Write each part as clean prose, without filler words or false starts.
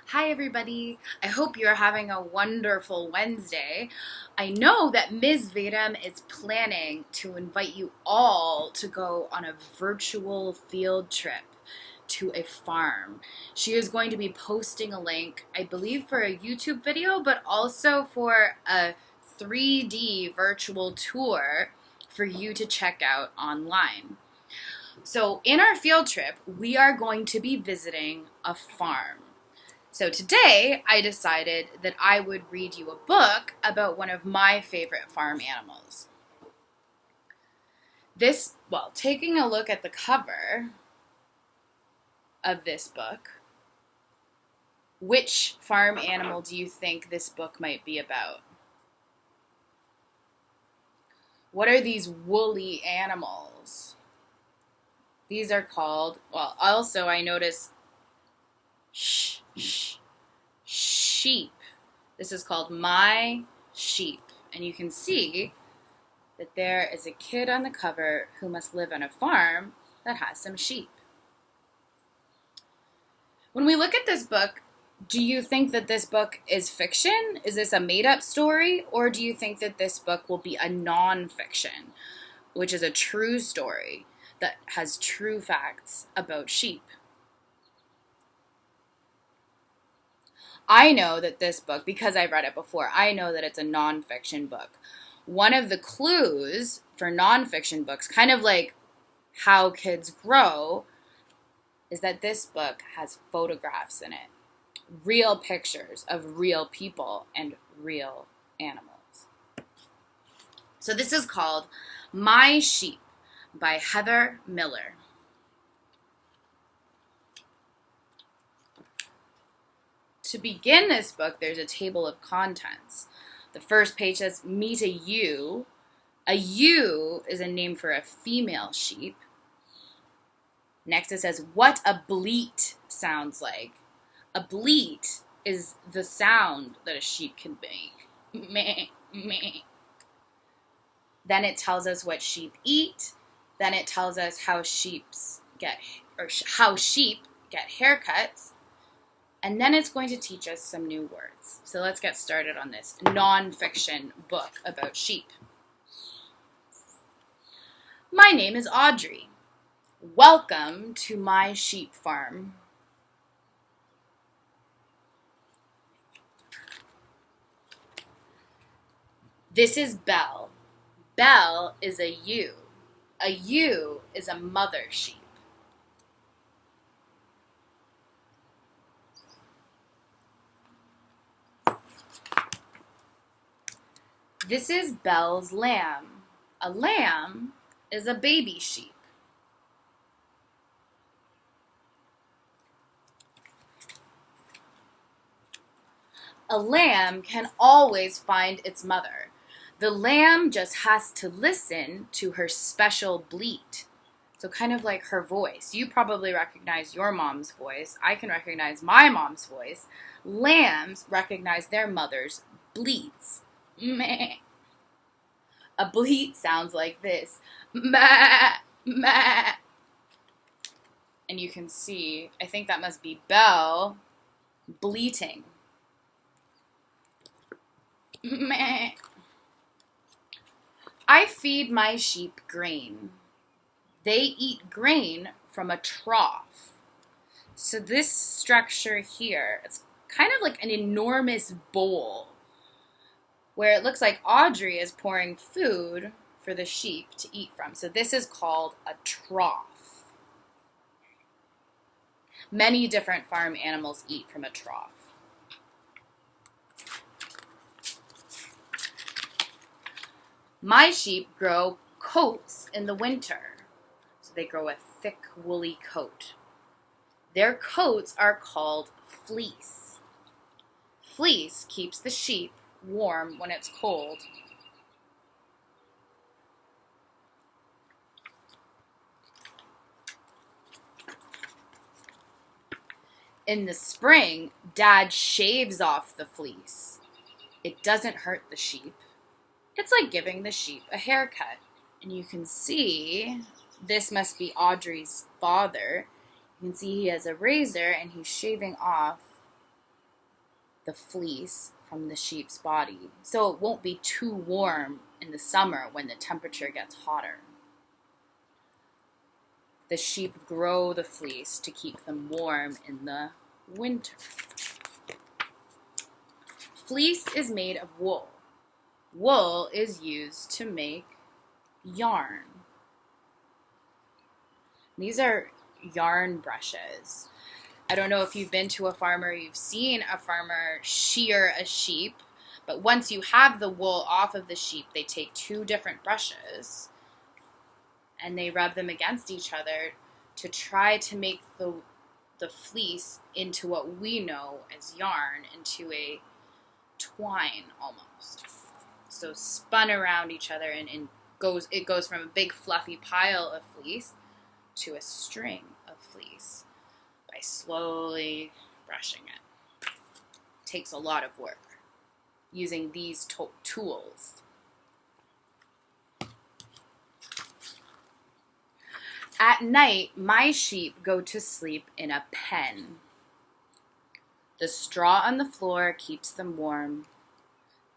Hi, everybody. I hope you're having a wonderful Wednesday. I know that Ms. Vedam is planning to invite you all to go on a virtual field trip to a farm. She is going to be posting a link, I believe, for a YouTube video, but also for a 3D virtual tour for you to check out online. So, in our field trip, we are going to be visiting a farm. So today, I decided that I would read you a book about one of my favorite farm animals. Taking a look at the cover of this book, which farm animal do you think this book might be about? What are these woolly animals? These are called, also I noticed sheep. This is called My Sheep. And you can see that there is a kid on the cover who must live on a farm that has some sheep. When we look at this book, do you think that this book is fiction? Is this a made-up story? Or do you think that this book will be a non-fiction, which is a true story that has true facts about sheep? I know that this book, because I read it before, I know that it's a nonfiction book. One of the clues for nonfiction books, kind of like How Kids Grow, is that this book has photographs in it. Real pictures of real people and real animals. So this is called My Sheep by Heather Miller. To begin this book, there's a table of contents. The first page says, meet a ewe. A ewe is a name for a female sheep. Next it says, what a bleat sounds like. A bleat is the sound that a sheep can make. Meh, meh. Then it tells us what sheep eat. Then it tells us how sheep get haircuts. And then it's going to teach us some new words. So let's get started on this nonfiction book about sheep. My name is Audrey. Welcome to my sheep farm. This is Belle. Belle is a ewe. A ewe is a mother sheep. This is Belle's lamb. A lamb is a baby sheep. A lamb can always find its mother. The lamb just has to listen to her special bleat. So kind of like her voice. You probably recognize your mom's voice. I can recognize my mom's voice. Lambs recognize their mother's bleats. Meh. A bleat sounds like this. Meh, meh. And you can see, I think that must be Belle bleating. Meh. I feed my sheep grain. They eat grain from a trough. So this structure here, it's kind of like an enormous bowl where it looks like Audrey is pouring food for the sheep to eat from. So this is called a trough. Many different farm animals eat from a trough. My sheep grow coats in the winter. So they grow a thick, woolly coat. Their coats are called fleece. Fleece keeps the sheep warm when it's cold. In the spring, Dad shaves off the fleece. It doesn't hurt the sheep. It's like giving the sheep a haircut. And you can see, this must be Audrey's father. You can see he has a razor and he's shaving off the fleece from the sheep's body, so it won't be too warm in the summer when the temperature gets hotter. The sheep grow the fleece to keep them warm in the winter. Fleece is made of wool. Wool is used to make yarn. These are yarn brushes. I don't know if you've been to a farm or you've seen a farmer shear a sheep, but once you have the wool off of the sheep, they take two different brushes and they rub them against each other to try to make the fleece into what we know as yarn, into a twine almost. So spun around each other, and it goes from a big fluffy pile of fleece to a string of fleece by slowly brushing it. It takes a lot of work using these tools. At night, my sheep go to sleep in a pen. The straw on the floor keeps them warm.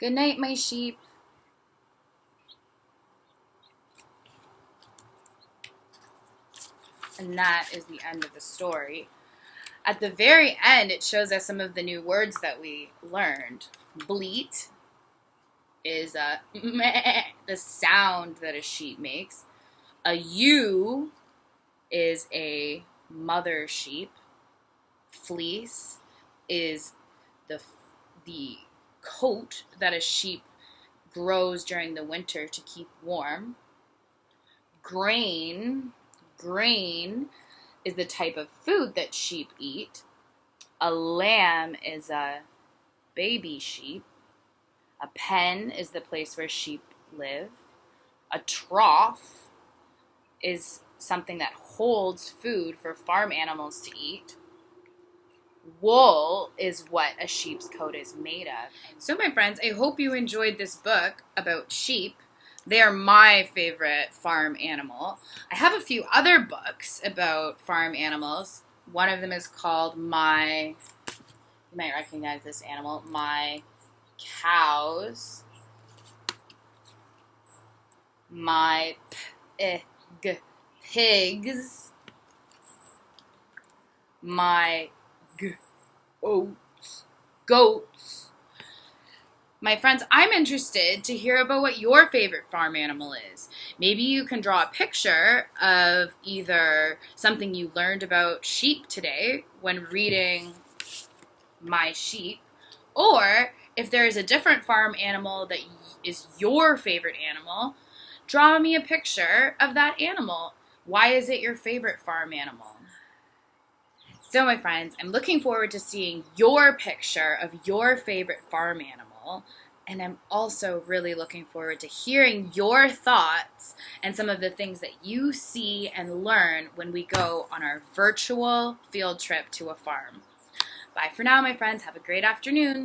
Good night, my sheep. And that is the end of the story. At the very end, it shows us some of the new words that we learned. Bleat is the sound that a sheep makes. A ewe is a mother sheep. Fleece is the coat that a sheep grows during the winter to keep warm. Grain is the type of food that sheep eat. A lamb is a baby sheep. A pen is the place where sheep live. A trough is something that holds food for farm animals to eat. Wool is what a sheep's coat is made of. So my friends, I hope you enjoyed this book about sheep. They are my favorite farm animal. I have a few other books about farm animals. One of them is called you might recognize this animal, My Cows, My Pigs, My Goats. My friends, I'm interested to hear about what your favorite farm animal is. Maybe you can draw a picture of either something you learned about sheep today when reading My Sheep, or if there is a different farm animal that is your favorite animal, draw me a picture of that animal. Why is it your favorite farm animal? So my friends, I'm looking forward to seeing your picture of your favorite farm animal, and I'm also really looking forward to hearing your thoughts and some of the things that you see and learn when we go on our virtual field trip to a farm. Bye for now, my friends. Have a great afternoon.